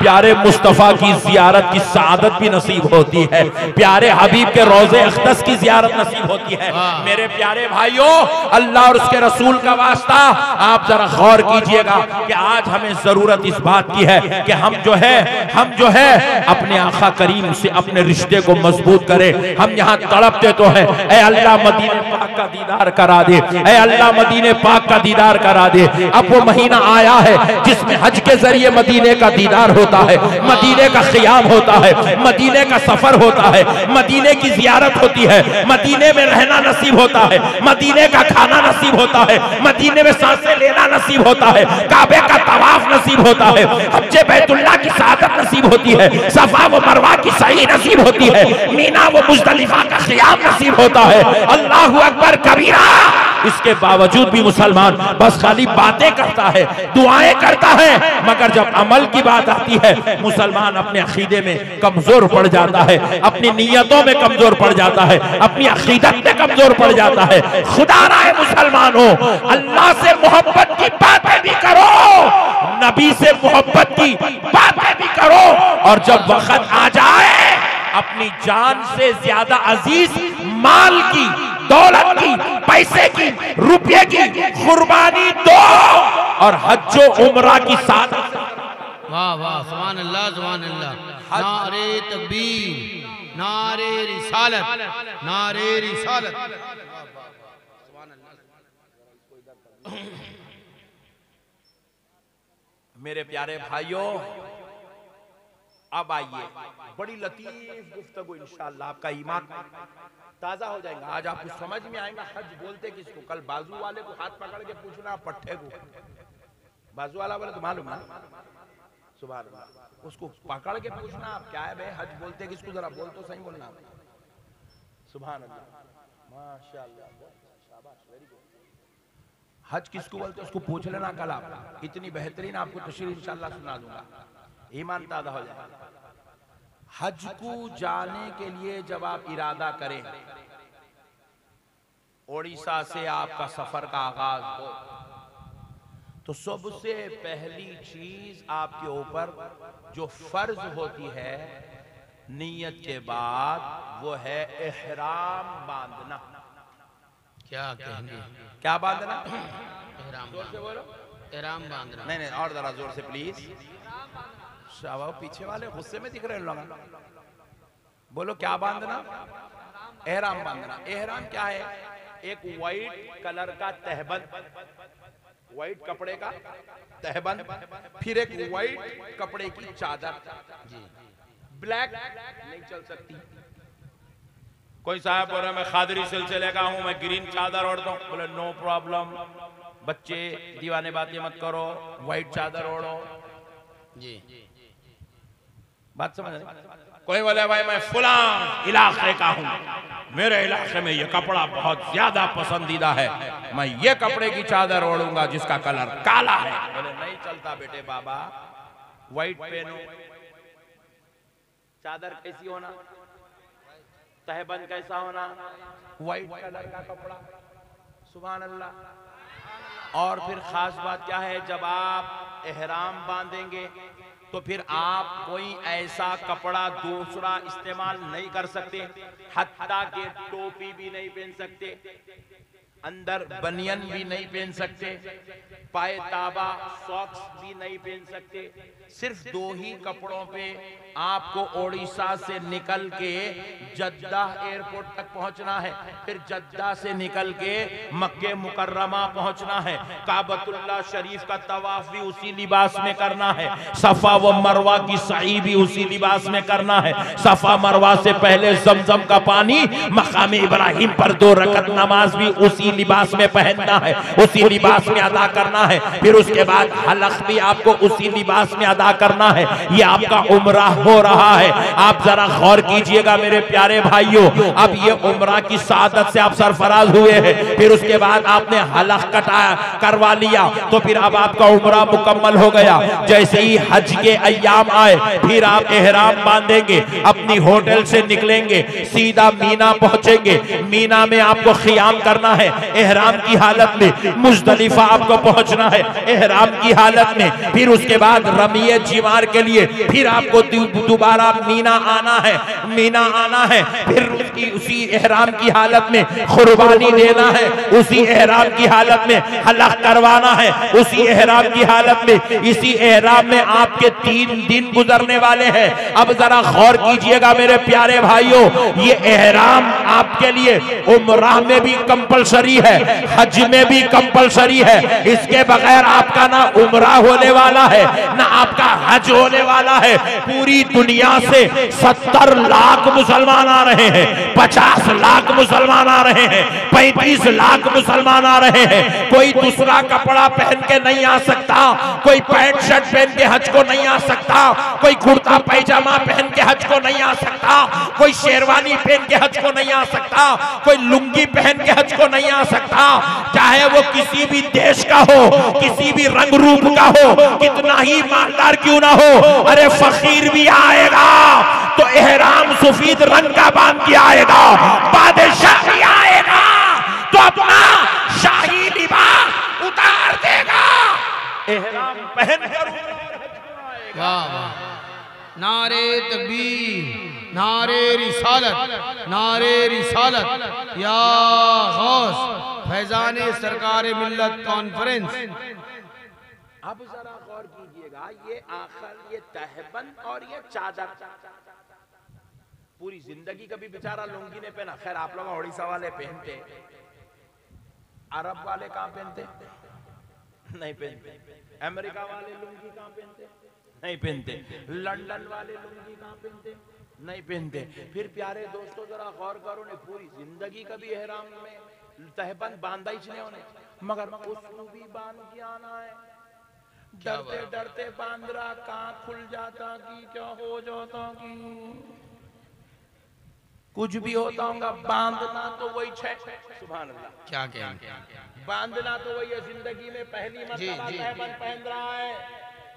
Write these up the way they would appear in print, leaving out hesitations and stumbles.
प्यारे मुस्तफ़ा की जियारत की सादत भी नसीब होती है, प्यारे हबीब के रोज़े अक़दस की जियारत नसीब होती है। मेरे प्यारे भाइयों, अल्लाह और उसके रसूल का वास्ता, आप जरा गौर कीजिएगा कि आज हमें जरूरत इस बात की है कि हम जो है अपने आका करीम से अपने रिश्ते को मजबूत करें। हम यहाँ तड़पते तो है, ऐ अल्लाह मदीने पाक का दीदार करा दे, ऐ अल्लाह मदीने पाक का दीदार करा दे। अब वो महीना आया है जिसमें हज के जरिए मदीने का दीदार होता है, मदीने का क़ियाम होता है, मदीने का सफर होता है, मदीने की जियारत होती है, मदीने में रहना नसीब होता है, मदीने का खाना नसीब होता है, मदीने में सांसें लेना नसीब होता है, काबे का तवाफ नसीब होता है, हज्जे बैतुल्लाह की सादत नसीब होती है, सफा व मरवा की सही नसीब होती है, मीना व मुज़दलिफा का क़ियाम नसीब होता है। अल्लाहु अकबर कबीरा। इसके बावजूद भी मुसलमान बस खाली बातें करता है, दुआएं करता है, मगर जब अमल की बात आती है मुसलमान अपने अकीदे में कमजोर पड़ जाता है, अपनी नियतों में कमजोर पड़ जाता है, अपनी अकीदत में कमजोर पड़ जाता है। खुदा राय मुसलमानों, अल्लाह से मोहब्बत की बातें भी करो, नबी से मोहब्बत की बातें भी करो, और जब वक्त आ जाए अपनी जान से ज्यादा अजीज माल की, दौलत की, पैसे की, रुपये की कुर्बानी दो और हज्जो उम्रा की साथ। वाह वाह, सुभान अल्लाह, सुभान अल्लाह। नारे तकबीर, नारे रिसालत, नारे रिसालत। मेरे प्यारे भाइयों, अब आइए बड़ी लतीफ गुफ्तगू, इंशाअल्लाह आपका ईमान ताजा हो जाएगा। आज आपको समझ में आएगा हज बोलते किसको। कल बाजू वाले को हाथ पकड़ के पूछना, पट्टे को बाजू वाला बोले तो मालूम ना, सुभान अल्लाह, उसको पकड़ के पूछना आप क्या है भाई हज बोलते किसको, जरा बोल तो सही बोलना। सुभान अल्लाह, माशाअल्लाह, शाबाश, वेरी गुड। हज किसको बोलते उसको पूछ लेना, कल आप इतनी बेहतरीन आपको तशरीह इंशाअल्लाह सुना दूंगा, ईमान ताज़ा हो जाएगा। हज को जाने के लिए जब आप इरादा करें, ओडिशा से आपका सफर का आगाज हो, तो सबसे पहली चीज आपके ऊपर जो फर्ज होती है नियत के बाद, वो है इहराम बांधना। क्या कहेंगे, क्या बांधना? इहराम, जोर से बोलो। इहराम बांधना। नहीं, और जरा जोर से प्लीज। शाबाश, पीछे वाले गुस्से में दिख रहे हैं लोग, बोलो क्या बांधना? एहराम बांधना। एहराम क्या है? एक व्हाइट कलर का तहबंद, व्हाइट कपड़े का तहबंद, फिर एक व्हाइट कपड़े की चादर, ब्लैक नहीं चल सकती। कोई साहब बोल रहा मैं खादरी सिलसिले का हूं, मैं ग्रीन चादर ओढ़ता हूं, बोले नो प्रॉब्लम, बच्चे दीवाने बातें मत करो, व्हाइट चादर ओढ़ो जी। बात समझ रहे? कोई बोले भाई मैं फलां इलाके का हूं, मेरे इलाके में ये कपड़ा बहुत ज्यादा पसंदीदा है, मैं ये कपड़े की चादर ओढ़ूंगा जिसका कलर काला है। बोले नहीं चलता बेटे बाबा, व्हाइट पहनो। चादर कैसी होना, तहबंद कैसा होना, व्हाइट कलर का कपड़ा। सुभान अल्लाह। और फिर खास बात क्या है, जब आप एहराम बांधेंगे तो फिर आप कोई ऐसा कपड़ा दूसरा इस्तेमाल नहीं कर सकते, हत्ता के टोपी भी नहीं पहन सकते, अंदर बनियन भी नहीं पहन सकते, पायताबा सॉक्स भी नहीं पहन सकते। सिर्फ दो ही कपड़ों पे आपको ओडिशा से निकल के जद्दा एयरपोर्ट तक पहुंचना है, फिर जद्दा से निकल के मक्के मुकर्रमा पहुंचना है, काबतुल्लाह शरीफ का तवाफ भी उसी लिबास में करना है, सफा व मरवा की सई भी उसी लिबास में करना है, सफा मरवा से पहले जमजम का पानी मकाम इब्राहिम पर 2 रकत नमाज भी उसी लिबास में पहनना है, उसी लिबास में अदा करना है, फिर उसके बाद हलक भी आपको उसी लिबास में अदा करना है। ये आपका उम्रा हो रहा है। आप जरा गौर कीजिएगा मेरे प्यारे भाइयों, अब ये उम्रा की सादत से आप सरफराज हुए हैं, फिर उसके बाद आपने हलक कटाया करवा लिया, तो फिर अब आपका उम्रा मुकम्मल हो गया। जैसे ही हज के अय्याम आए, फिर आप एहराम बांधेंगे, अपनी होटल से निकलेंगे, सीधा मीना पहुंचेंगे, मीना में आपको क़ियाम करना है, एहराम की हालत में, मुज़दलिफा आपको पहुंचना है एहराम की हालत में, फिर उसके बाद रमिए जिमार के लिए फिर आपको दोबारा मीना आना है, मीना आना है, फिर उसी एहराम की हालत में कुर्बानी देना है, उसी एहराम की हालत में हलक करवाना है, उसी एहराम की हालत में, इसी एहराम में आपके 3 दिन गुजरने वाले हैं। अब जरा गौर कीजिएगा मेरे प्यारे भाइयों, ये एहराम आपके लिए उम्राह में भी कंपलसरी है, हज में भी कंपलसरी है। इसके बगैर आपका ना उम्राह होने वाला है ना आपका हज होने वाला है। पूरी दुनिया से 70 लाख मुसलमान आ रहे हैं, 50 लाख मुसलमान आ रहे हैं, 35 लाख मुसलमान आ रहे हैं। कोई दूसरा कपड़ा पहन के नहीं आ सकता, कोई पैंट शर्ट पहन के हज को नहीं आ सकता, कोई कुर्ता पैजामा पहन के हज को नहीं आ सकता, कोई शेरवानी पहन के हज को नहीं आ सकता, कोई लुंगी पहन के हज को नहीं आ सकता, चाहे वो किसी भी देश का हो, किसी भी रंग रूप का हो, कितना ही मालदार क्यों ना हो। अरे फकीर भी आएगा तो एहराम सफेद रंग का बांध के आएगा, बादशाह भी आएगा तो अपना शाही लिबास उतार देगा, एहराम पहन कर। वाह वाह, नारे तकबीर, नारे रिसालत, नारे रिसालत, या गौस फैजाने सरकार मिल्लत कॉन्फ्रेंस। अब जरा गौर कीजिएगा, ये आखिर ये तहबंद और ये चादर पूरी जिंदगी कभी बेचारा लुंगी ने पहना। खैर आप लोग उड़ीसा वाले पहनते, अरब वाले कहाँ पहनते? नहीं पहनते। अमेरिका वाले लुंगी कहाँ पहनते? नहीं पहनते। लंदन वाले लुंगी कहाँ पहनते? नहीं पहनते। फिर प्यारे दोस्तों जरा गौर करो ने पूरी जिंदगी कभी एहराम में तहबंद बांधा ही नहीं होने, मगर उसको भी बांध के आना है। डरते डरते बांध रहा, कहाँ खुल जाता कि क्या हो जाता कि कुछ भी होता होगा। बांधना तो वही है, सुभान अल्लाह, क्या कहें, बांधना तो वही है। जिंदगी में पहली मर्तबा तहबंद पहन रहा है,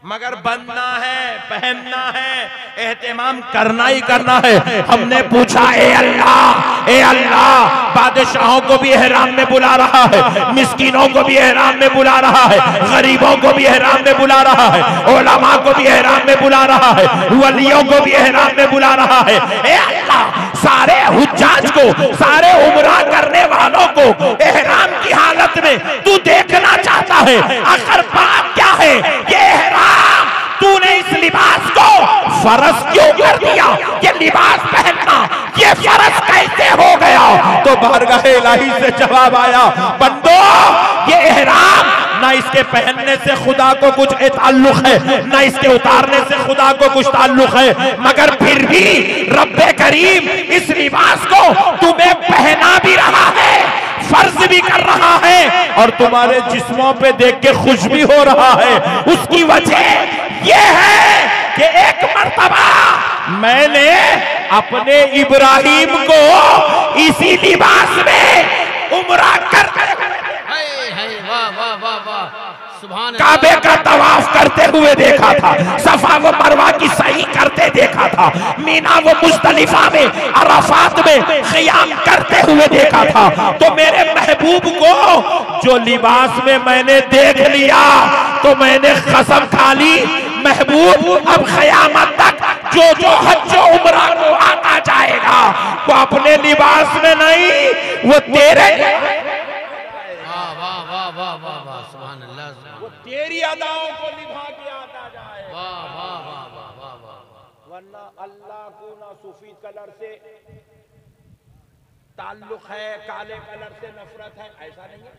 मगर बनना है, पहनना है, एहतमाम करना ही करना है। हमने पूछा ए अल्लाह, बादशाहों को भी एहराम में बुला रहा है, मिस्कीनों को भी एहराम में बुला रहा है, गरीबों को भी एहराम में बुला रहा है, उलमा को भी एहराम में बुला रहा है, वलियों को भी एहराम में बुला रहा है। ए अल्लाह, सारे हुज्जाज को, सारे उम्रा करने वालों को एहराम की हालत में तू देखना चाहता है। आखिर बात क्या है? ये एहराम तूने इस लिबास को फर्ज क्यों कर दिया? ये लिबास पहनना ये फर्ज कैसे हो गया? तो बारगाह इलाही से जवाब आया, बंदो ये एहराम ना इसके पहनने से खुदा को कुछ ताल्लुक है, ना इसके उतारने से खुदा को कुछ ताल्लुक है, मगर फिर भी रब्बे करीम इस लिबास को तुम्हें पहना भी रहा है, फर्ज भी कर रहा है और तुम्हारे जिस्मों पे देख के खुश भी हो रहा है। उसकी वजह यह है कि एक मर्तबा मैंने अपने इब्राहिम को इसी लिबास में उम्रा करते काबे का तवाफ करते हुए देखा था, सफा व मरवा की सही करते देखा था, मीना व मुज़दलिफा में अराफात में क़ियाम करते हुए देखा था। तो मेरे महबूब को जो लिबास में मैंने देख लिया तो मैंने कसम खा ली, महबूब अब क़यामत तक जो हज उम्रा को आता जाएगा वो अपने लिबास में नहीं, वो तेरे वो तेरी अदाओं को निभा के आता जाए। वरना अल्लाह को ना सफेद कलर से ताल्लुक है, काले कलर से नफरत है, ऐसा नहीं है।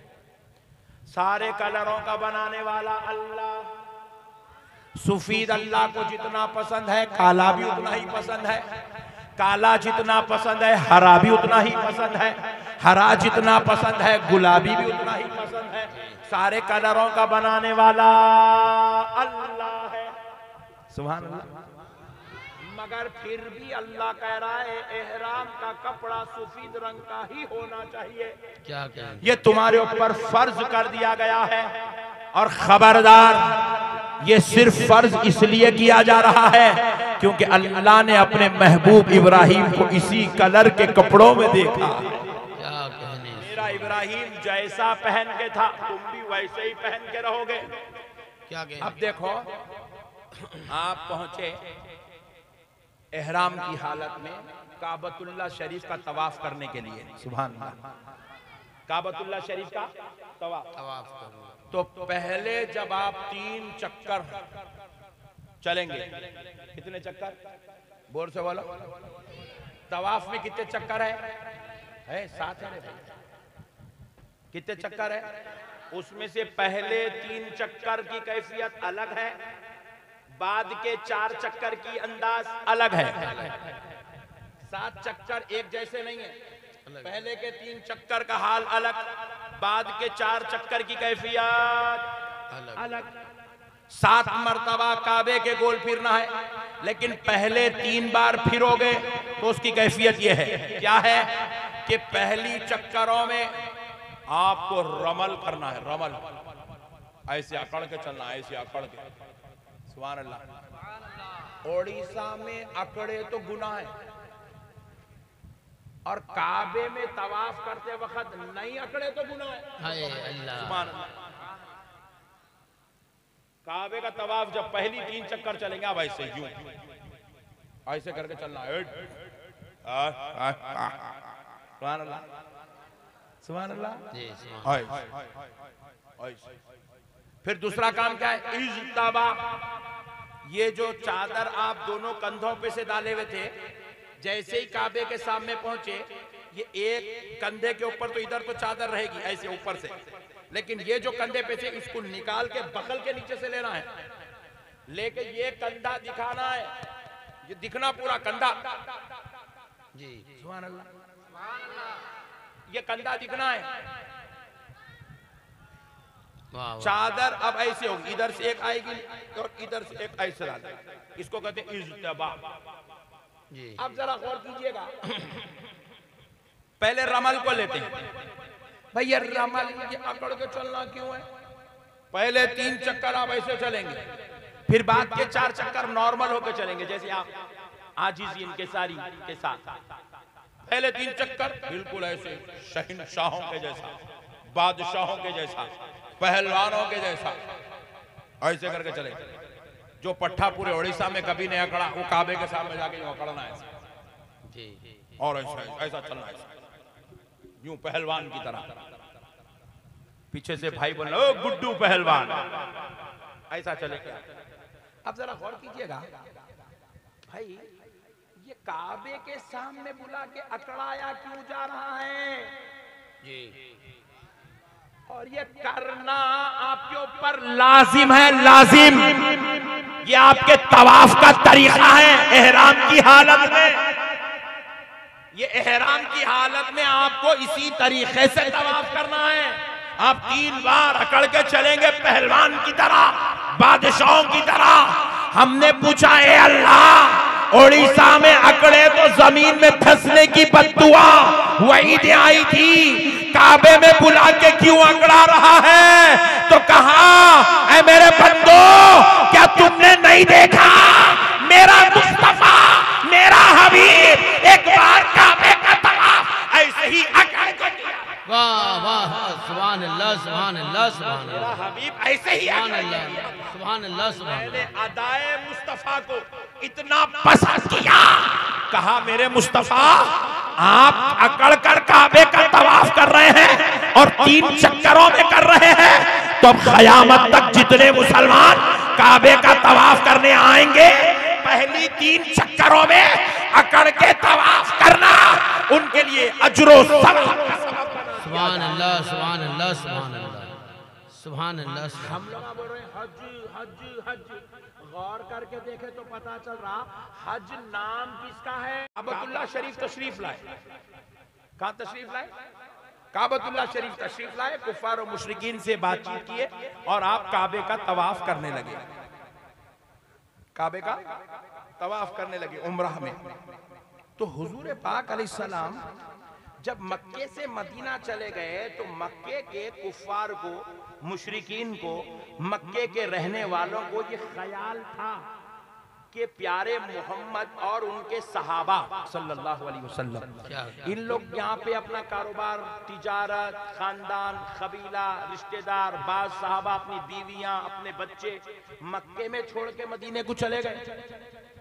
सारे कलरों का बनाने वाला अल्लाह। सफेद अल्लाह को जितना पसंद है काला भी उतना ही पसंद है, काला जितना पसंद है हरा भी उतना ही पसंद है, हरा जितना पसंद है गुलाबी भी उतना ही पसंद है। सारे कलरों का बनाने वाला अल्लाह है, सुभान अल्लाह। मगर फिर भी अल्लाह कह रहा है एहराम का कपड़ा सफेद रंग का ही होना चाहिए। क्या क्या ये तुम्हारे ऊपर फर्ज कर दिया गया है। और खबरदार, ये सिर्फ फर्ज इसलिए किया जा रहा है क्योंकि अल्लाह ने अपने महबूब इब्राहिम को इसी कलर के कपड़ों में देखा। क्या कहने, मेरा इब्राहिम जैसा पहन के था तुम भी वैसे ही पहन के रहोगे। क्या कहें? अब देखो आप पहुंचे एहराम की हालत में काबतुल्लाह शरीफ का तवाफ करने के लिए। सुभान अल्लाह, काबतुल्लाह शरीफ का तवाफ। तवाफ करो। तो पहले जब आप 3 चक्कर चलेंगे, कितने चक्कर बोल से बोलो, तवाफ में कितने चक्कर है 7 है भाई, कितने चक्कर है? उसमें से पहले 3 चक्कर की कैफियत अलग है, बाद के 4 चक्कर की अंदाज अलग है। 7 चक्कर एक जैसे नहीं है, पहले के 3 चक्कर का हाल अलग, बाद के 4 चक्कर की कैफियत अलग। 7 मर्तबा काबे के गोल फिरना है, लेकिन पहले 3 बार फिरोगे तो उसकी कैफियत यह है, क्या है कि पहली चक्करों में आपको रमल करना है, रमल ऐसे अकड़ के चलना, ऐसे अकड़ के। सुभान अल्लाह। ओडिशा में अकड़े तो गुनाह है, और काबे में तवाफ करते वक्त नहीं अकड़े तो गुनाह है। हाय अल्लाह। सुभान अल्लाह। काबे का तवाफ जब पहली 3 चक्कर चलेंगे आप ऐसे यूं ऐसे करके चलना है। सुभान अल्लाह, सुभान अल्लाह। जी सुभान। फिर दूसरा काम क्या है? इज्तबा। ये जो चादर आप दोनों कंधों पे से डाले हुए थे, जैसे ही काबे के सामने पहुंचे, ये एक कंधे के ऊपर तो इधर तो चादर रहेगी ऐसे ऊपर से, लेकिन ये जो कंधे पे से इसको निकाल के बगल के नीचे से लेना है, लेके ये कंधा दिखाना है, ये दिखना पूरा कंधा। जी सुभान अल्लाह। ये कंधा दिखना है। चादर अब ऐसे होगी, इधर से एक आएगी और इधर से एक ऐसे डालेगी, इसको कहते हैं इज्तबा। जी। अब जरा गौर कीजिएगा, पहले रमल को लेते हैं। भाई ये रमल ये अकड़ के चलना क्यों है? पहले 3 चक्कर आप ऐसे चलेंगे, फिर बाद के 4 चक्कर नॉर्मल होकर चलेंगे, जैसे आप आजिज़ी इनकिसारी के साथ। पहले 3 चक्कर बिल्कुल ऐसे शहंशाहों के जैसा, बादशाहों के जैसा, पहलवानों के जैसा ऐसे करके चले। जो पट्टा पूरे उड़ीसा में कभी नहीं अकड़ा, वो काबे के सामने जाके यूं अकड़ना है जी। और ऐसा ऐसा चलना है, यूं पहलवान की तरह। पीछे से भाई बोल रहे, ओ गुड्डू पहलवान, ऐसा चलेगा। अब जरा गौर कीजिएगा, भाई ये काबे के सामने बुला के अकड़ाया क्यों जा रहा है? जी। और ये करना आपके ऊपर लाजिम है, लाजिम। ये आपके तवाफ का तरीका है एहराम की हालत में। ये एहराम की हालत में आपको इसी तरीके से तवाफ करना है। आप 3 बार अकड़ के चलेंगे पहलवान की तरह, बादशाहों की तरह। हमने पूछा, ए अल्लाह, ओडिशा में अकड़े तो जमीन में धंसने की बद्दुआ वही आई थी, काबे में बुला के क्यों अकड़ा रहा है? तो कहा, ऐ मेरे बंदो, क्या तुमने नहीं देखा मेरा मुस्तफा, मेरा हबीब एक बार काबे का तवाफ ऐसे ही अकड़ के किया। वाह वाह, सुभान अल्लाह, सुभान अल्लाह, सुभान मेरा अल्लाह, हबीब ऐसे ही सुभान अकड़ के अल्लाह, किया। सुभान अल्लाह, सुभान मैंने अल्लाह। अदाए मुस्तफा को इतना पसंद किया, कहा मेरे मुस्तफा आप अकड़ कर काबे का तवाफ कर रहे हैं और 3 चक्करों में कर रहे हैं, तो अब क़यामत तक जितने मुसलमान काबे का तवाफ करने आएंगे, पहली 3 चक्करों में अकड़ के तवाफ करना उनके लिए अजरो सवाब। सुभान अल्लाह, सुभान अल्लाह, सुभान अल्लाह, सुभान अल्लाह। हम लोग बोल रहे हैं हज हज हज, गौर करके देखे तो पता चल रहा हज नाम किसका है? काबतुल्लाह शरीफ तशरीफ लाए। कहाँ तशरीफ लाए? काबतुल्लाह शरीफ तशरीफ लाए, कुफार और मुशरिकीन से बातचीत किए और आप काबे का तवाफ करने लगे। काबे का तवाफ करने लगे उम्रह में। तो हुजूर पाक अलैहिस्सलाम जब मक्के से मदीना चले गए, तो मक्के के कुफार को, मुशरिकीन को, मक्के के रहने वालों को ये ख्याल था कि प्यारे मोहम्मद और उनके सहाबा सल्लल्लाहु अलैहि वसल्लम, इन लोग यहाँ पे अपना कारोबार, तिजारत, खानदान, कबीला, रिश्तेदार, बाज सहाबा अपनी बीवियां, अपने बच्चे मक्के में छोड़ के मदीने को चले गए।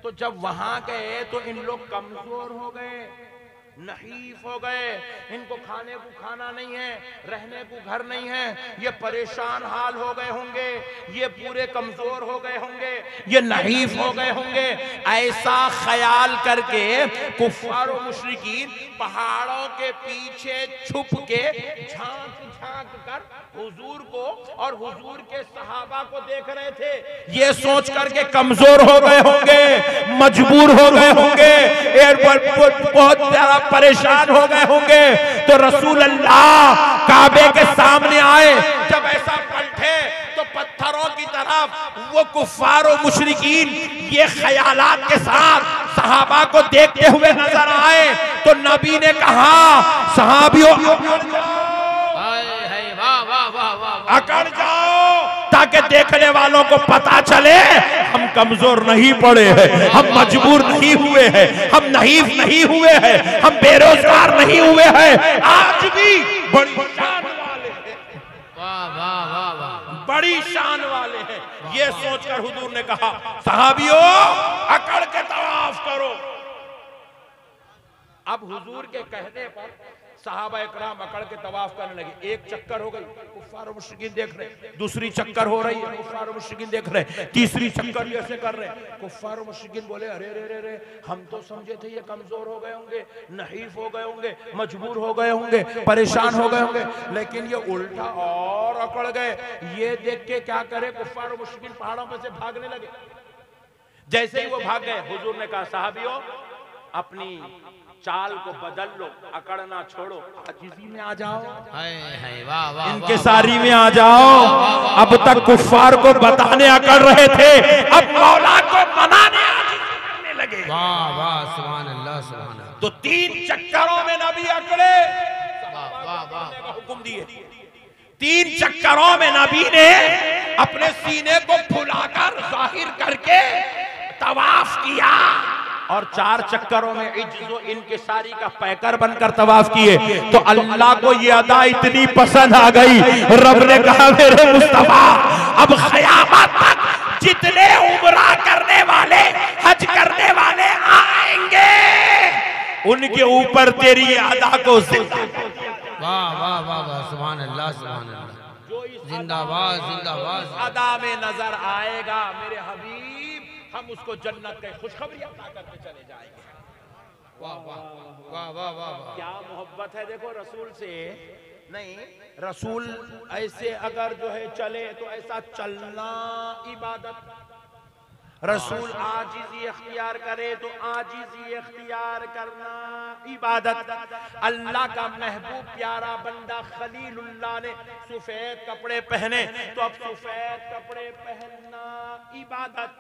तो जब वहां गए तो इन लोग कमजोर हो गए, नहीफ हो गए, इनको खाने को खाना नहीं है, रहने को घर नहीं है, ये परेशान हाल हो गए होंगे, ये पूरे कमजोर हो गए होंगे, ये नहीफ हो गए होंगे। ऐसा ख्याल करके कुफ्फार और मुशरिकीन पहाड़ों के पीछे छुप के झांक झांक कर हुजूर को और हुजूर के सहाबा को देख रहे थे। ये सोच करके कमजोर हो गए होंगे, मजबूर हो गए होंगे, बहुत ज्यादा परेशान हो गए होंगे। तो रसूल अल्लाह काबे के सामने आए, जब ऐसा पलटे तो पत्थरों की तरफ वो कुफ्फार और मुशरिकीन ये ख्यालात के साथ सहाबा को देखते हुए नजर आए। तो नबी ने कहा, सहाबियों अकड़ जाओ, ताकि देखने वालों को पता चले हम कमजोर नहीं पड़े हैं, हम मजबूर नहीं हुए हैं, हम नहीफ नहीं हुए हैं, हम बेरोजगार नहीं हुए हैं। आज भी बड़ी शान वाले हैं, बड़ी शान वाले हैं। ये सोचकर हुजूर ने कहा, सहाबियों अकड़ के तवाफ करो। अब हुजूर के कहने पर सहाबा इकराम अकड़ के तवाफ करने लगे। एक चक्कर हो गई, कुफ्फार और मुशरिकीन देख रहे, दूसरी चक्कर हो रही है, कुफ्फार और मुशरिकीन देख रहे, तीसरी चक्कर ऐसे कर रहे। कुफ्फार और मुशरिकीन बोले, अरे रे रे रे, हम तो समझे थे ये कमजोर हो गए होंगे, नहीफ हो गए होंगे, मजबूर हो गए होंगे, परेशान हो गए होंगे, लेकिन ये उल्टा और अकड़ गए। ये देख के क्या करे, कुफ्फार और मुशरिकीन पहाड़ों पर से भागने लगे। जैसे ही वो भाग गए, हुजूर ने कहा, साहबियों अपनी चाल को बदल लो, अकड़ना छोड़ो, आजिज़ी में आ जाओ, इनके सारी में आ जाओ। अब तक कुफ्फार को बताने अकड़ रहे थे, अब मौला को मनाने करने लगे। वाह वाह, सुभान अल्लाह, सुभान अल्लाह। तो 3 चक्करों में नबी अकड़े, हुक्म दिए। 3 चक्करों में नबी ने अपने सीने को फुलाकर जाहिर करके तवाफ किया, और 4 चक्करों में इज्जो इनकिसारी का पैकर बनकर तवाफ किए। तो अल्लाह को ये अदा इतनी पसंद आ गई, रब ने कहा, मेरे मुस्तफा अब क़यामत तक जितने उम्रा करने वाले, हज करने वाले आएंगे, उनके ऊपर तेरी अदा को वाह वाह वाह वाह, सुभान अल्लाह, सुभान अल्लाह, जिंदाबाद जिंदाबाद। अदा में नजर आएगा मेरे हबीब, हम उसको जन्नत के खुशखबरी अता करके चले जाएंगे। वाह वाह वाह वाह वाह, क्या मोहब्बत है देखो रसूल से। नहीं, रसूल ऐसे अगर जो है चले तो ऐसा चलना इबादत, रसूल आजिज़ी इख्तियार करे तो आजिज़ी इख्तियार करना इबादत। अल्लाह का महबूब प्यारा बंदा खलीलुल्लाह ने सफेद कपड़े पहने तो अब सफेद कपड़े पहनना इबादत।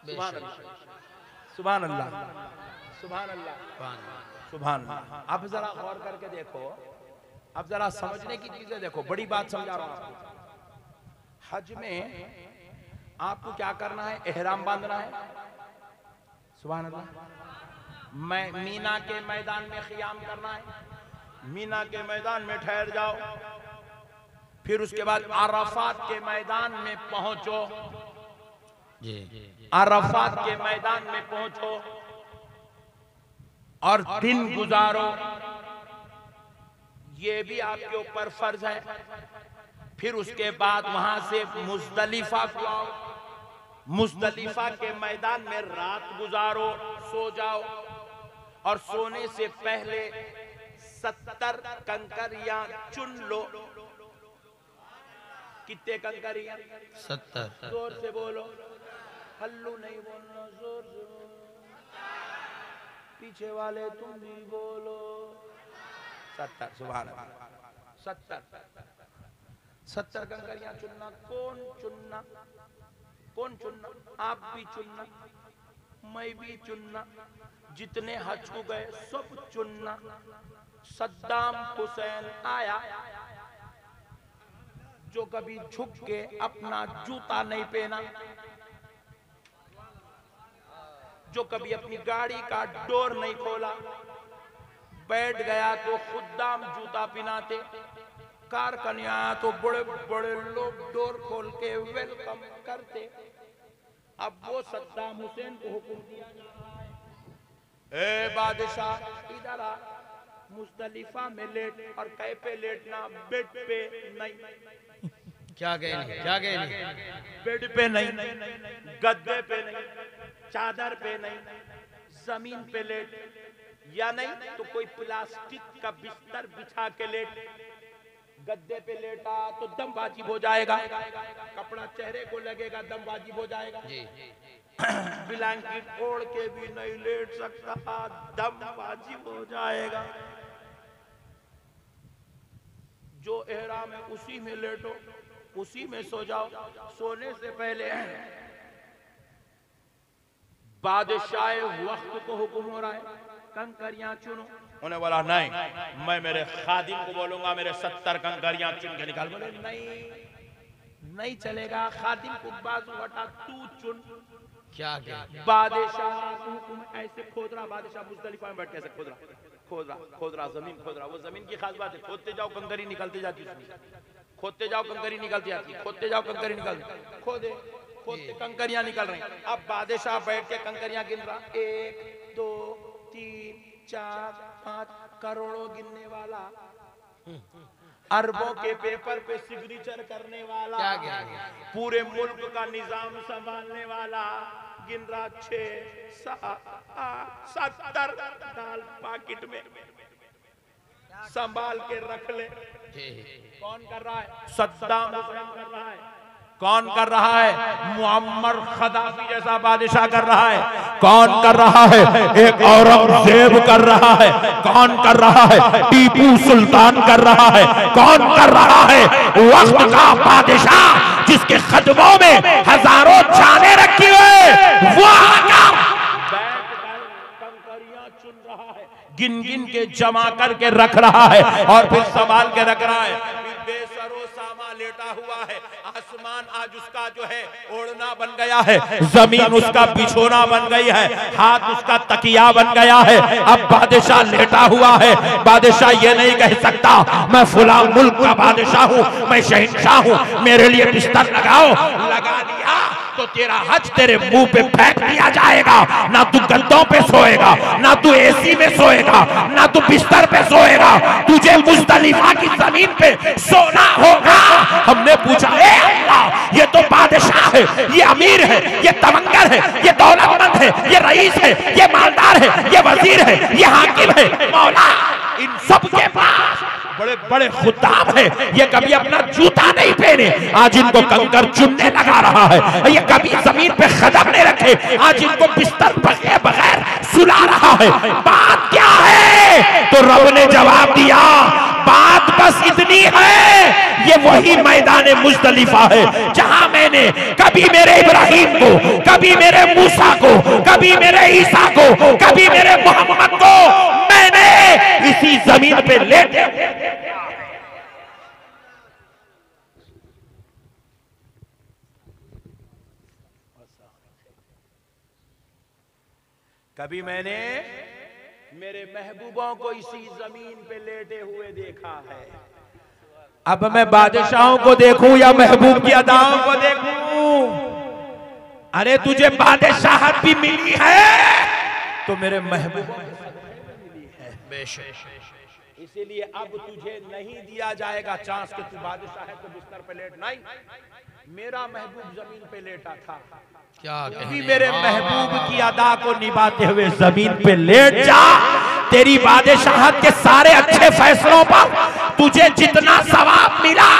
सुभान अल्लाह, सुभान अल्लाह, सुभान अल्लाह, सुभान अल्लाह। अब जरा गौर करके देखो, अब जरा समझने की चीजें देखो, बड़ी बात समझा रहा हूं आपको। हज में आपको क्या करना है, एहराम बांधना है, सुभान अल्लाह। मैं मीना के मैदान में क़ियाम करना है, मीना के मैदान में ठहर जाओ, फिर उसके बाद अराफात के मैदान में पहुंचो, अराफात के मैदान में पहुंचो और दिन गुजारो, ये भी आपके ऊपर फर्ज है। फिर उसके बाद वहां से मुज़दलिफा को आओ, मुज़दलिफा के मैदान में रात गुजारो, सो जाओ, और सोने से पहले 70 कंकरियां चुन लो। कितने कंकरियां? 70। जोर से बोलो, हल्लू नहीं बोलना, जोर से बोलो, पीछे वाले तुम भी बोलो। 70, सुभान अल्लाह, 70 कंकरियां चुनना। कौन चुनना? कौन चुनना? आप भी चुनना, मैं भी चुनना, जितने हज को गए सब चुनना। सद्दाम हुसैन आया, जो कभी झुक के अपना जूता नहीं पहना, जो कभी अपनी गाड़ी का डोर नहीं खोला, बैठ गया तो खुद्दाम जूता पिनाते, कार कन्या तो बड़े बड़े लोग डोर खोल के वेलकम करते। अब वो सद्दाम हुसैन को हुक्म दिया जा रहा है, ए बादशाह इधर आ, मुज़दलिफा में लेट, और कै पे लेटना, बेड पे नहीं। क्या कहने, क्या कहने? बेड पे नहीं, गद्दे पे नहीं, चादर पे नहीं, जमीन पे लेट, या नहीं तो कोई प्लास्टिक का बिस्तर बिछा के लेट। गद्दे पे लेटा तो दम वाजिब हो जाएगा, कपड़ा चेहरे को लगेगा, दम वाजिब हो जाएगा। ब्लैंकेट ओढ़ के भी नहीं लेट सकता, दम वाजिब हो जाएगा। जो एहराम है उसी में लेटो, उसी में सो जाओ। सोने से पहले बादशाह वक्त को हुक्म हो रहा है, कंकरियां चुनो। उन्हें बोला नहीं, मैं मेरे खादिम को बोलूंगा मेरे 70 कंकरियां चुन के निकाल। बोले नहीं चलेगा, खादिम को बाजू हटा, तू चुन। क्या बादशाह हुक्म ऐसे खोद रहा, बादशाह मुज़दलिफा में बैठ के ऐसे खोद रहा, जमीन खोद रहा। वो जमीन की खास बात है, खोदते जाओ कंकरी निकलती जाती, खोदते जाओ कंकरी निकलती जाती, खोदते जाओ कंकरी निकलती, खोदते कंकरियां निकल रही। अब बादशाह बैठ के कंकरियां गिन रहा, 1 2 3 4 5, करोड़ों गिनने वाला, अरबों के पेपर पे सिग्नेचर करने वाला, पूरे मुल्क का निजाम संभालने वाला, गिन रहा 6 7 70 दाल पाकिट में संभाल के रख ले। कौन कर रहा है? सद्दाम हुसैन कर रहा है। कौन कर रहा है? मुअम्मर खदाफी जैसा बादशाह कर रहा है। कौन कर रहा है? एक औरंगजेब कर रहा है। कौन कर रहा है? टीपू सुल्तान कर रहा है। कौन कर रहा है? वक्त का बादशाह जिसके कदमों में हजारों जाने रखी हुए, वो आकर कंकरियां चुन रहा है, गिन गिन के जमा करके रख रहा है और फिर संभाल के रख रहा है। बेसरो सामा लेटा हुआ है, आसमान आज उसका जो है ओढ़ना बन गया है, जमीन उसका बिछोना बन गई है, हाथ उसका तकिया बन गया है। अब बादशाह लेटा हुआ है। बादशाह ये नहीं कह सकता मैं फुला मुल्क का बादशाह हूँ, मैं शहंशाह हूँ, मेरे लिए बिस्तर लगाओ। लगा दिया तो तेरा हज तेरे मुंह पे फेंक दिया जाएगा। ना तू गद्दों पे सोएगा, ना तू एसी में सोएगा, ना तू बिस्तर पे सोएगा, तुझे मुज़दलिफा की जमीन पे सोना होगा। हमने पूछा, ए अल्लाह, ये तो बादशाह है, ये अमीर है, ये तवंगर है, ये दौलतमंद है, ये रईस है, ये मालदार है, ये वजीर है, ये हाकिम है, मौला, इन सब के पास बड़े बड़े खुदाम है, ये कभी अपना जूता नहीं पहने, आज इनको कंकर चुनने लगा रहा है। ये कभी जमीन पे कदम नहीं रखे, आज इनको बिस्तर के बगैर सुला रहा है। बात क्या है? तो रब ने जवाब दिया, बात बस इतनी है, ये वही मैदान मुज़दलिफा है जहां मैंने कभी मेरे इब्राहिम को, कभी मेरे मूसा को, कभी मेरे ईसा को, कभी मेरे मोहम्मद को मैंने इसी जमीन पे लेटे। कभी मैंने मेरे महबूबों को इसी जमीन पे लेटे हुए देखा है। अब मैं बादशाहों को देखूं या महबूब की अदाओं को देखूं? अरे तुझे बादशाहत भी मिली है तो मेरे महबूबों मिली है बेशक। इसीलिए अब तुझे नहीं दिया जाएगा चांस कि तू बादशाह है तो बिस्तर पे लेट। नहीं, मेरा महबूब जमीन पे लेटा था, क्या मेरे महबूब की अदा को निभाते हुए जमीन पे लेट जा। तेरी बादशाहत के सारे अच्छे फैसलों पर तुझे जितना सवाब मिला,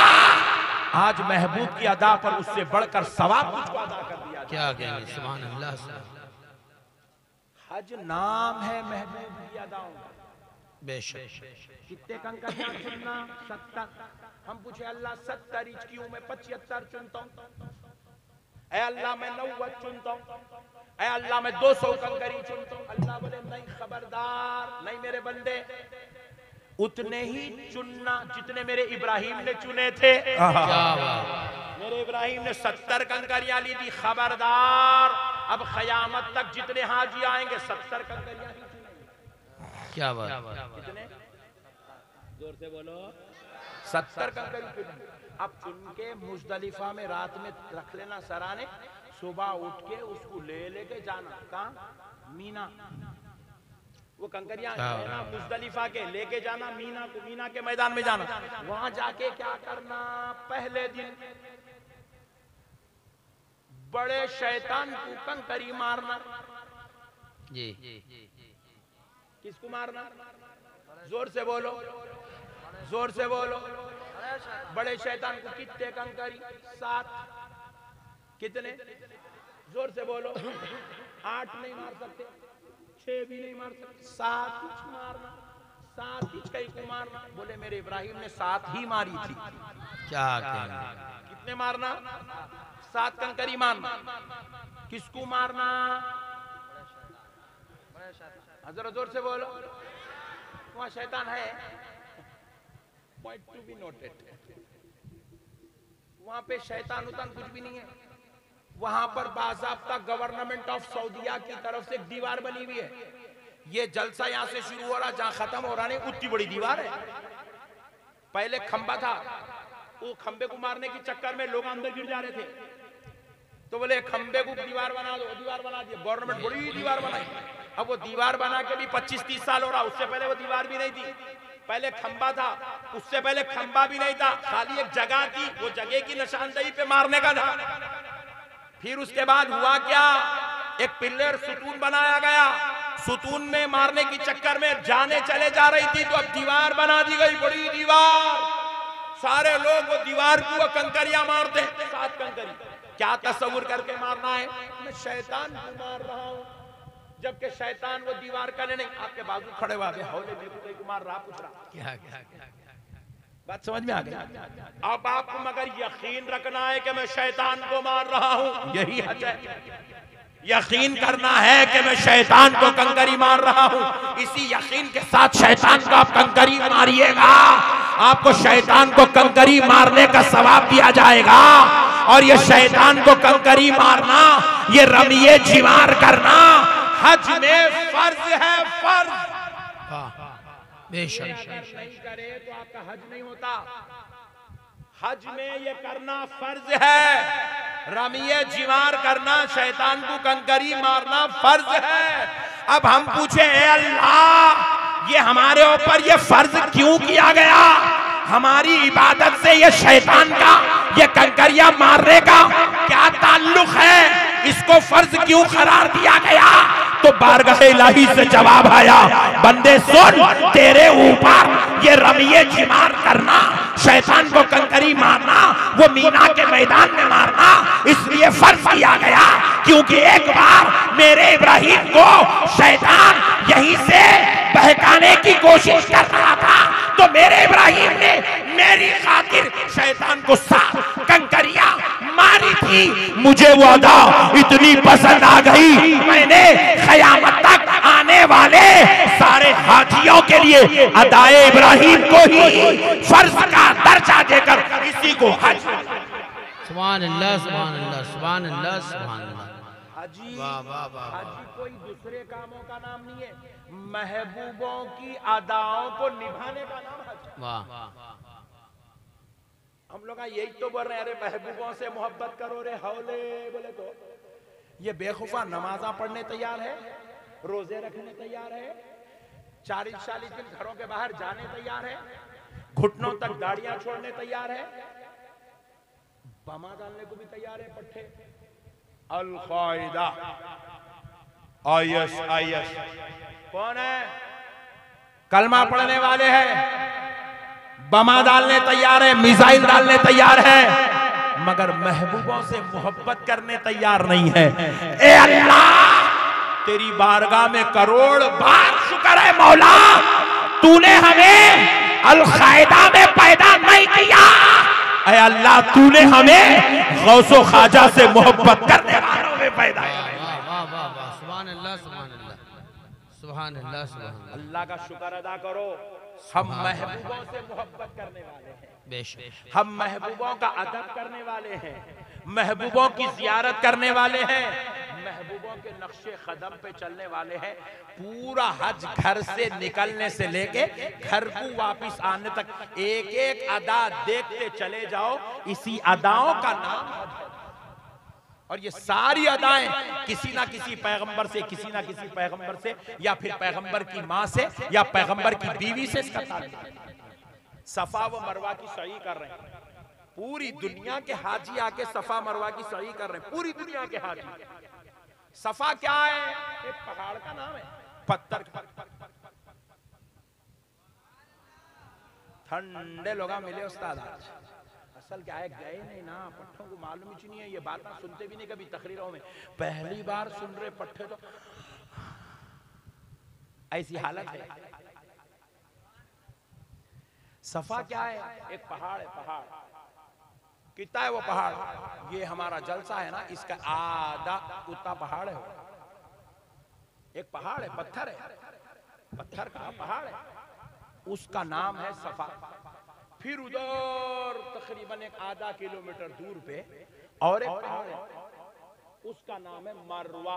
आज महबूब की अदा पर उससे बढ़कर सवाब तुझको अदा कर दिया। क्या कहने, सुभान अल्लाह। हज नाम है महबूब की अदाओं का बेशक। कितने कंकरियां चुनना? 70। हम पूछे अल्लाह 70 क्यों? मैं 75 चुनता हूँ। ऐ अल्लाह मैं 90 चुनता हूँ। ऐ अल्लाह मैं 200 कंकरी चुनता हूँ। अल्लाह बोले नहीं, खबरदार, नहीं मेरे बंदे, उतने ही चुनना जितने मेरे इब्राहिम ने चुने थे। मेरे इब्राहिम ने 70 कंकरियां ली थी। खबरदार, अब क़यामत तक जितने हाजी आएंगे 70 कंकरियां ही चुनेंगे। क्या बात, कितने? जोर से बोलो। 70 कंकरी चुनेंगे। अब चुन के मुज़दलिफा में रात में रख लेना सराने, सुबह उठ के उसको लेके जाना कहाँ? मीना। वो कंकरियां ना मुज़दलिफा के लेके जाना मीना को, मीना के मैदान में जाना। वहां जाके क्या करना? पहले दिन बड़े शैतान को कंकरी मारना। जी। किसको मारना? जोर से बोलो, जोर से बोलो। बड़े शैतान को कितने कंकरी? 7। कितने? जोर से बोलो। 8 नहीं मार सकते, 6 भी नहीं मार सकते, 7 इंच मारना। 7 इंच कहीं को मारना। बोले मेरे इब्राहिम ने 7 ही मारी थी। क्या कहना? कितने मारना? 7 कंकरी मारना। किसको मारना? जरा जोर से बोलो। वहां शैतान है, पॉइंट टू बी नोटेड। वहां पे शैतान उतान कुछ भी नहीं है। वहां पर बाज़ाब्ता गवर्नमेंट ऑफ सऊदीया की तरफ से एक दीवार बनी हुई है। ये जलसा यहां से शुरू हो रहा, जहां खत्म हो रहा नहीं, उतनी बड़ी दीवार है। पहले खंबा था, वो खंबे को मारने के चक्कर में लोग अंदर गिर जा रहे थे, तो बोले खंबे को दीवार बना दो। दीवार बना दी, गवर्नमेंट बड़ी दीवार बनाई। अब वो दीवार बना के भी 25-30 साल हो रहा। उससे पहले वो दीवार भी नहीं थी, पहले खंबा था, उससे पहले खंबा भी नहीं था, खाली एक जगह थी, वो जगह की निशानदेही पे मारने का था। फिर उसके बाद हुआ क्या? एक पिलर सुतून बनाया गया, सुतून में मारने के चक्कर में जाने चले जा रही थी, तो अब दीवार बना दी गई, बड़ी दीवार। सारे लोग वो दीवार को कंकरियां मारते हैं। 7 कंकरी। क्या तस्वुर करके मारना है? मैं शैतान को मार रहा हूं, जबकि शैतान वो दीवार का नहीं, आपके बाजू खड़े हुआ हौले में को मार रहा, पूछ रहा क्या क्या क्या? बात समझ में आ गई? अब आपको मगर यकीन रखना है कि मैं शैतान को मार रहा हूं, यही हज है। यकीन करना है कि मैं शैतान को कंकरी मार रहा हूं। इसी यकीन के साथ शैतान को आप कंकरी मारिएगा, आपको शैतान को कंकरी मारने का सवाब दिया जाएगा। और ये शैतान को कंकरी मारना, ये रमिये जिमार करना हज में फर्ज है, फर्ज। बेशक नहीं करे तो आपका हज नहीं होता। हज में ये करना फर्ज है, रमिये जिमार करना, शैतान को कंकरी मारना फर्ज है। अब हम पूछे, अल्लाह ये हमारे ऊपर ये फर्ज क्यों किया गया? हमारी इबादत से ये शैतान का ये कंकरियां मारने का क्या ताल्लुक है? इसको फर्ज क्यों करार दिया गया? तो बारगाह इलाही से जवाब आया, बंदे सुन, तेरे ऊपर ये रमिये जिमार करना, शैतान को कंकरी मारना, वो मीना के मैदान में मारना इसलिए फर्ज किया गया क्योंकि एक बार मेरे इब्राहिम को शैतान यहीं से बहकाने की कोशिश कर रहा था, तो मेरे इब्राहिम ने मेरी खातिर शैतान को 7 कंकरियां मारी थी। मुझे वो अदा इतनी पसंद आ गई, मैंने क़यामत तक आने वाले सारे हाजियों के लिए अदाए इब्राहिम को ही फर्ज का दर्जा देकर इसी को हज। सुभान अल्लाह, सुभान अल्लाह, सुभान अल्लाह, सुभान अल्लाह। हाजी, वाह वाह वाह। हाजी कोई दूसरे कामों का नाम नहीं है, महबूबों की अदाओं को निभाने का नाम हज। वाह। हम लोग यही तो बोल रहे हैं, अरे महबूबों से मोहब्बत करो रे हौले। बोले तो ये बेखौफा नमाजा पढ़ने तैयार है, रोजे रखने तैयार है, 40-40 दिन घरों के बाहर जाने तैयार है, घुटनों तक गाड़ियां छोड़ने तैयार है, बमा डालने को भी तैयार है। पट्टे अल-कायदा, IS कौन है? कलमा पढ़ने वाले हैं, बमा डालने तैयार है, मिसाइल डालने तैयार है, मगर महबूबों से मोहब्बत करने तैयार नहीं है। ए अल्लाह, तेरी बारगाह में करोड़ बार शुक्र है मौला, तूने हमें अल-कायदा में पैदा नहीं किया। ए अल्लाह, तूने हमें गौसो ख्वाजा से मोहब्बत करने वालों में पैदा किया। सुभान अल्लाह, सुभान अल्लाह, सुभान अल्लाह, सुभान अल्लाह। अल्लाह का शुक्र अदा करो, हम महबूबों से मोहब्बत करने वाले हैं, बेशक हम महबूबों का अदब करने वाले हैं, महबूबों की जियारत करने वाले हैं, महबूबों नबियों के नक्शे कदम पे चलने वाले हैं। पूरा हज घर से निकलने से लेके घर को वापस आने तक एक एक अदा देखते चले जाओ, इसी अदाओं का नाम हज है। और ये सारी अदाएं किसी ना किसी पैगंबर से, किसी ना किसी पैगंबर से, या फिर पैगंबर की माँ से, या पैगंबर की बीवी से इसका ताल्लुक है। सफा व मरवा की सही कर रहे हैं, पूरी दुनिया के हाजी आके सफा मरवा की सही कर रहे हैं, पूरी दुनिया के हाजी। सफा क्या है? एक पहाड़ का नाम है, पत्थर। ठंडे लोग मिले उस्ताद आज। असल क्या है, गए नहीं ना, पट्ठों को मालूम ही नहीं है, ये बात सुनते भी नहीं कभी तकरीरों में, पहली बार सुन रहे पट्ठे, तो ऐसी हालत है। सफा क्या है? एक पहाड़ है। पहाड़ कितना है वो पहाड़? ये हमारा जलसा है ना, इसका आधा उतना पहाड़ है। एक पहाड़ है, पत्थर है, पत्थर का पहाड़ है, उसका नाम है सफा। फिर उधर तकरीबन एक आधा किलोमीटर दूर पे और एक पहाड़ है, उसका नाम है मरवा।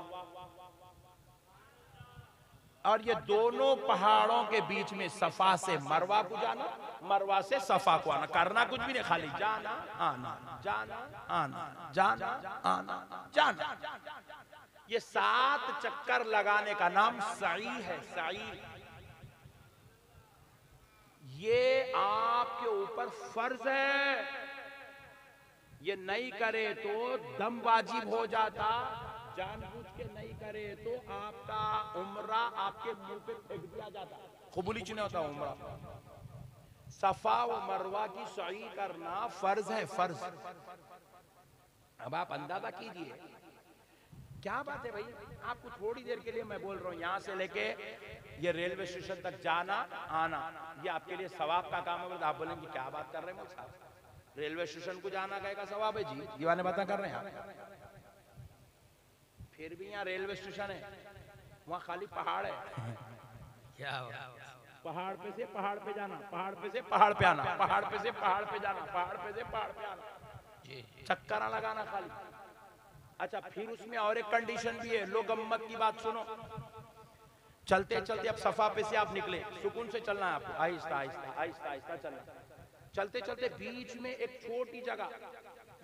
और ये दोनों पहाड़ों के बीच में सफा से मरवा को जाना, मरवा से सफा को आना, करना कुछ भी नहीं, खाली जाना आना, जाना आना, जाना आना, जाना। ये 7 चक्कर लगाने का नाम सई है। सई ये आपके ऊपर फर्ज है, ये नहीं करे तो दम वाजिब हो जाता, जानबूझ के नहीं करे तो आपका उम्रा आपके मुंह पे फेंक दिया जाता, कबूली नहीं होता उम्रा। सफा व मरवा की सही करना फर्ज है, फर्ज। अब आप अंदाजा कीजिए क्या बात है भाई। आपको थोड़ी देर के लिए मैं बोल रहा हूँ, यहाँ से लेके ये रेलवे स्टेशन तक जाना आना, ये आपके लिए सवाब का काम है। आप बोलेंगे क्या बात कर रहे हैं साहब, रेलवे स्टेशन को जाना का सवाब है जी, दीवाने बातें कर रहे हैं। फिर भी यहाँ रेलवे स्टेशन है, वहाँ खाली पहाड़ है। क्या पहाड़ पे से पहाड़ पे जाना, पहाड़ पे से पहाड़ पे आना, पहाड़ पे से पहाड़ पे जाना, पहाड़ पे से पहाड़ पे आना, चक्कर लगाना खाली। अच्छा, फिर उसमें और एक कंडीशन भी है, लो गम्मत की बात सुनो। चलते चलते अब सफा पे से आप निकले, सुकून से चलना है आपको, आहिस्ता आहिस्ता आहिस्ता आहिस्ता चलना। चलते चलते बीच में एक छोटी जगह,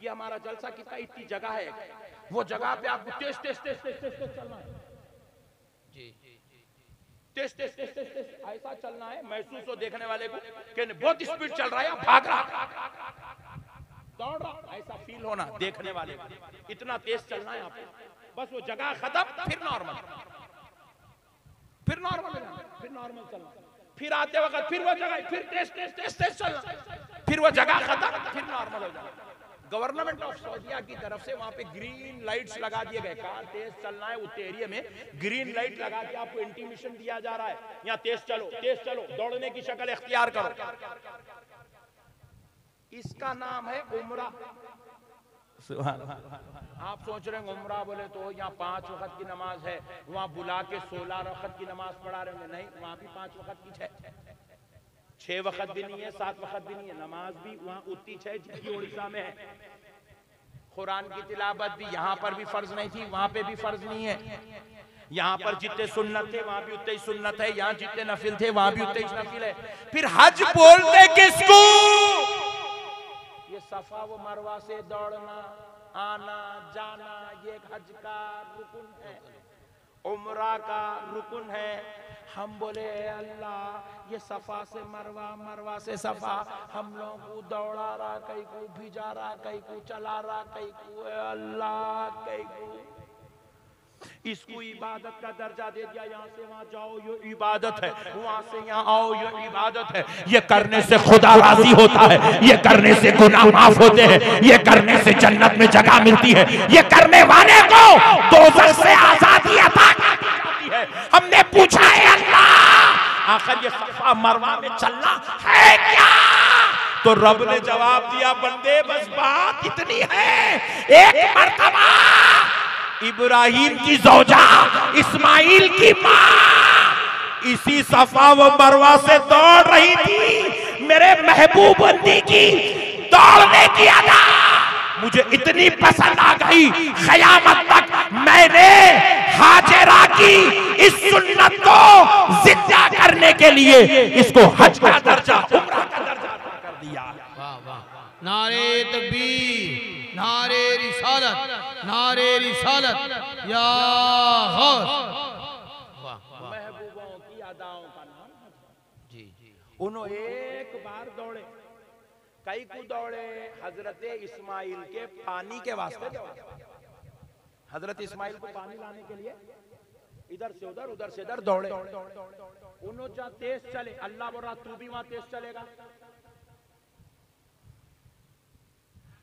ये हमारा जलसा कितना, इतनी जगह है, वो जगह पे आपको तेज तेज तेज तेज तेज तेज चलना है जी, तेज तेज तेज तेज तेज ऐसा चलना है, महसूस हो देखने वाले को कि बहुत स्पीड चल रहा है, भाग रहा, दौड़ रहा, ऐसा फील होना देखने वाले को, इतना तेज चलना है आपको। बस वो जगह खत्म, फिर नॉर्मल, फिर नॉर्मल, फिर नॉर्मल चलना, फिर आते वक्त फिर वो जगह, फिर तेज तेज तेज तेज चलना, फिर वो जगह खत्म, फिर नॉर्मल हो जाना। गवर्नमेंट ऑफ सऊदीया की तरफ से वहां पे ग्रीन लाइट्स लगा दिए गए, कहाँ तेज चलना है उस एरिया में ग्रीन लाइट लगा के आपको इंटीमेशन दिया जा रहा है, यहाँ तेज चलो, दौड़ने की शक्ल इख्तियार करो। इसका नाम है उम्रा। आप सोच रहे हैं उम्रा बोले तो यहाँ 5 वक्त की नमाज है, वहाँ बुला के 16 वक्त की नमाज पढ़ा रहे होंगे, नहीं, वहाँ भी 5 वक्त की 6 वक्त भी नहीं है, 7 वक्त भी नहीं है, नमाज भी वहाँ उतनी 6 जितनी उड़ीसा में है। कुरान की तिलावत भी यहाँ पर भी फर्ज नहीं थी, वहाँ पे भी फर्ज नहीं है। यहाँ पर जितने सुन्नत थे वहाँ भी उतने ही सुन्नत है, यहाँ जितने नफिल थे वहाँ भी उतने ही नफिल है। फिर हज बोलते किसको? ये सफा व मरवा से दौड़ना आना जाना, ये हज का रुकुन है, उम्रा का रुकुन है। हम बोले अल्लाह, ये सफा से मरवा, मरवा से सफा, हम लोगों को दौड़ा रहा, कहीं को भिजा रहा, कहीं को चला रहा, कहीं को अल्लाह, कहीं को इसको इबादत का दर्जा दे दिया। यहाँ से वहाँ जाओ ये इबादत है, वहाँ से यहाँ आओ ये इबादत है। ये करने से खुदा राजी होता है, ये करने से गुनाह माफ होते हैं, ये करने से जन्नत में जगह मिलती है, ये करने वाले को दोज़ख से आजादी अता की है। हमने पूछा है अल्लाह, आखिर ये सफा मरवा में चलना है क्या? तो रब ने जवाब दिया, बंदे बस बात इतनी है, एक मर्तबा इब्राहिम की ज़ौजा इस्माइल की माँ इसी सफा व मरवा से दौड़ रही थी। मेरे महबूब बंदी की दौड़ने की अदा मुझे इतनी पसंद आ गई, क़यामत तक मैंने हाजिरा की इस सुन्नत को जिंदा करने के लिए इसको हज का दर्जा, उम्रा का दर्जा कर दिया। वाह वाह, नारे तकबीर, नारे रिसालत, नारे रिसालत या गौस। महबूबों की अदाओं का नाम जी जी। उन्होंने एक बार दौड़े, कई को दौड़े हजरत इस्माइल के पानी के वास्ते दौड़े। हजरत इस्माइल को पानी लाने के लिए इधर से उधर दौड़े। उन्होंने तेज चले, अल्लाह बोला तू भी वहां तेज चलेगा।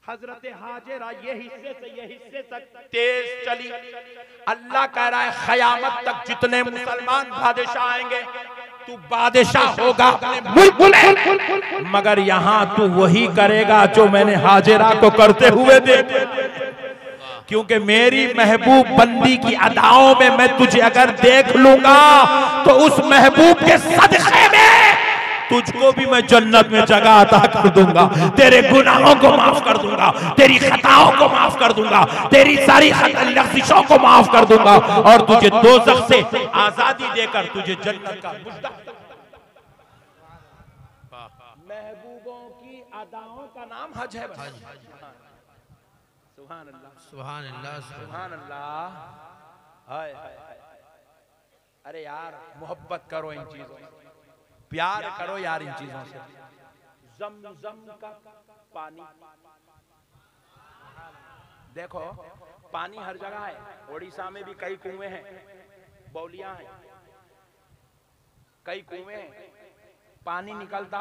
हजरत हाजिरा ये हिस्से तक तेज चली। अल्लाह कह रहा है क़यामत तक जितने मुसलमान बादशाह आएंगे तू बादशाह होगा अपने मुल्क में, मगर यहाँ तू वही करेगा जो मैंने हाजिरा को करते हुए देखे। क्योंकि मेरी महबूब बंदी की अदाओं में मैं तुझे अगर देख लूंगा तो उस महबूब के सदक़े में तुझको भी मैं जन्नत में जगह अता कर दूंगा, तेरे गुनाहों को माफ कर दूंगा, तेरी खताओं को माफ कर दूंगा, तेरी सारी लग़्ज़िशों को माफ कर दूंगा और तुझे दोज़ख से आजादी देकर तुझे जन्नत का मुज़्ज़ा। महबूबों की अदाओं का नाम हज है। सुभान अल्लाह, सुभान अल्लाह, सुभान अल्लाह। हाय हाय हाय, अरे यार मोहब्बत करो इन चीजों से, प्यार करो यार इन चीजों से। ज़म-ज़म का पानी देखो, पानी हर जगह है। ओडिशा में भी कई कुएं हैं, बौलियां हैं, कई कुएं हैं। पानी निकलता,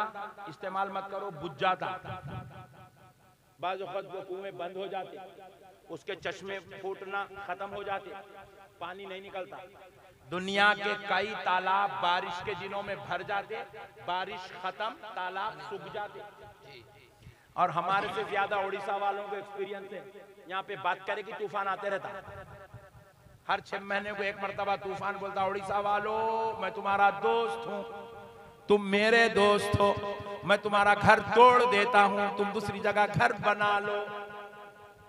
इस्तेमाल मत करो, बुझ जाता। बाज़ वक़्त वो कुएं बंद हो जाते, उसके चश्मे फूटना खत्म हो जाते, पानी नहीं निकलता। दुनिया के कई तालाब बारिश के दिनों में भर जाते, बारिश खत्म, तालाब सूख जाते। और हमारे से ज्यादा उड़ीसा वालों को एक्सपीरियंस है। यहाँ पे बात करे कि तूफान आते रहता, हर 6 महीने को एक मरतबा तूफान बोलता, उड़ीसा वालों मैं तुम्हारा दोस्त हूँ, तुम मेरे दोस्त हो, मैं तुम्हारा घर तोड़ देता हूं, तुम दूसरी जगह घर बना लो।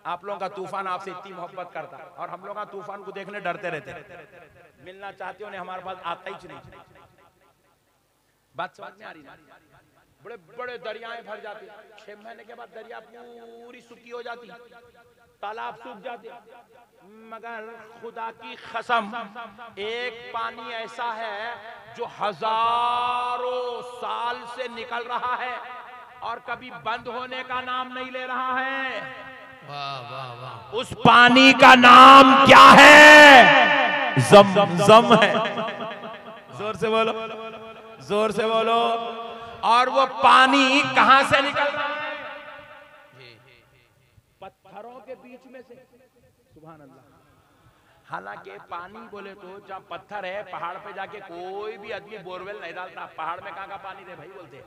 आप लोगों का तूफान आपसे इतनी मोहब्बत करता और हम लोग का तूफान को देखने डरते रहते, मिलना चाहते हो नहीं, हमारे पास आता ही नहीं। बात समझ में आ रही ना? बड़े बड़े दरियाएं भर जाती, 6 महीने के बाद दरिया पूरी सूखी हो जाती, तालाब सूख जाते। मगर खुदा की कसम एक पानी ऐसा है जो हजारों साल से निकल रहा है और कभी बंद होने का नाम नहीं ले रहा है। वाह वाह वाह, उस पानी का नाम क्या है? ज़म-ज़म है। जोर से बोलो, जोर से बोलो। और वो पानी कहां से निकल रहा है? पत्थरों के बीच में से। सुभान अल्लाह। हालांकि पानी बोले तो जहाँ पत्थर है, पहाड़ पे जाके कोई भी आदमी बोरवेल नहीं डालता। पहाड़ में कहाँ का पानी दे भाई बोलते।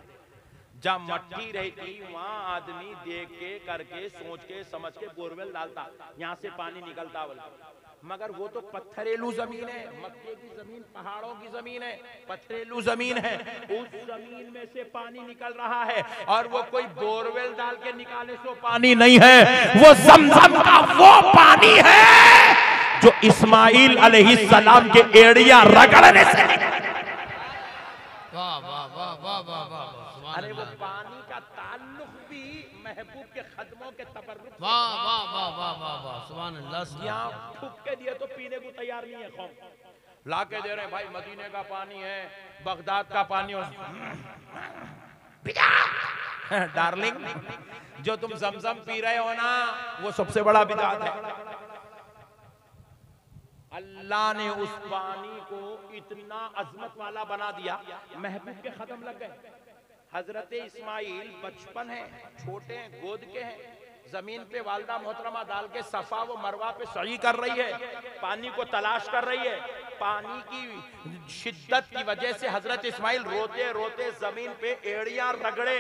जहाँ मट्टी रहती वहाँ आदमी देख के करके सोच के समझ के बोरवेल डालता, यहाँ से पानी निकलता बोलते। मगर वो तो पत्थरेलू जमीन है, मक्के की जमीन, पहाड़ों की जमीन है, पत्थरेलू जमीन है। उस जमीन में से पानी निकल रहा है और वो कोई बोरवेल डाल के निकाले सो पानी नहीं है, वो ज़म-ज़म का वो पानी है जो इस्माइल अलैहिस्सलाम के एड़िया रगड़ने से। वाह वाह वाह वाह वाह वाह। अरे वो पानी का ताल्लुक भी महबूब के खदमों के तबर्रुक। वाह वाह वाह वाह वाह वाह, सुभान अल्लाह। यहाँ फूक के दिए तो पीने को तैयार नहीं है, कौम ला के दे रहे हैं भाई, मदीने का पानी है, बगदाद का पानी डार्लिंग, जो तुम ज़म-ज़म पी रहे हो ना, वो सबसे बड़ा बिदात है। अल्लाह ने उस पानी को इतना अजमत वाला बना दिया, महबूब के खत्म लग गए। हजरत इस्माइल बचपन है, छोटे हैं, गोद के हैं, जमीन पे वालदा मोहतरमा डाल के सफा व मरवा पे सही कर रही है, पानी को तलाश कर रही है। पानी की शिद्दत की वजह से हजरत इस्माइल रोते रोते जमीन पे एड़ियां रगड़े।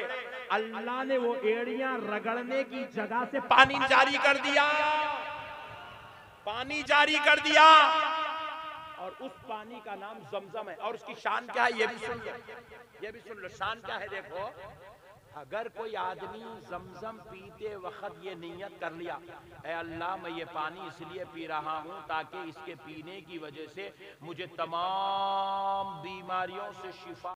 अल्लाह ने वो एड़ियां रगड़ने की जगह से पानी जारी कर दिया, पानी जारी कर दिया। और उस पानी का नाम ज़म-ज़म है। और उसकी शान क्या है ये भी सुन लो, ये भी सुन लो। शान क्या है देखो, अगर कोई आदमी जमजम पीते वक्त ये नियत कर लिया, ऐ अल्लाह मैं ये पानी इसलिए पी रहा हूँ ताकि इसके पीने की वजह से मुझे तमाम बीमारियों से शिफा